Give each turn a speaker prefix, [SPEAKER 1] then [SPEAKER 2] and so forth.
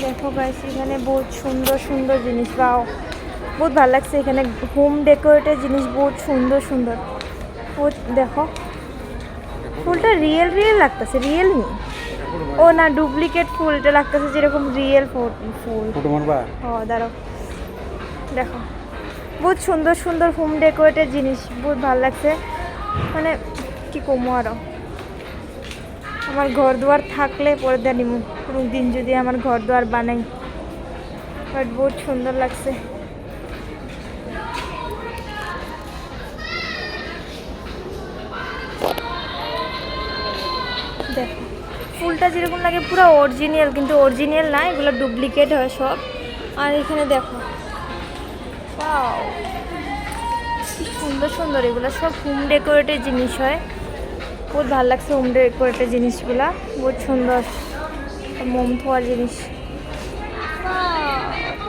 [SPEAKER 1] দেখো গাইস এখানে বহুত সুন্দর সুন্দর জিনিস পাও, বহুত ভালো লাগছে এখানে হোম ডেকোরেটের জিনিস বহুত সুন্দর সুন্দর। বহুত দেখো ফুলটা রিয়েল রিয়েল লাগতেছে, রিয়েল নি ও না ডুপ্লিকেট ফুলটা লাগতেছে যেরকম রিয়েল ফুল।
[SPEAKER 2] ফটো মারবা?
[SPEAKER 1] ও দাঁড়াও, দেখো বহুত সুন্দর সুন্দর হোম ডেকোরেটের জিনিস, বহুত ভালো লাগছে। মানে কি কমো আরো, আমার ঘর দুয়ার থাকলে পরে দেয় নিমু কোনো দিন যদি আমার ঘর দুয়ার বানাই, বাট বহুত সুন্দর লাগছে। দেখো ফুলটা যেরকম লাগে পুরো অরিজিনাল, কিন্তু অরিজিনাল না, এগুলো ডুপ্লিকেট হয় সব। আর এখানে দেখো ওয়াও কি সুন্দর সুন্দর, এগুলো সব হোম ডেকোরেটের জিনিস হয়, বহুত ভালো লাগছে হোম ডেকোরেটের জিনিসগুলা, বহুত সুন্দর। মোম থোয়ার জিনিস, Wow!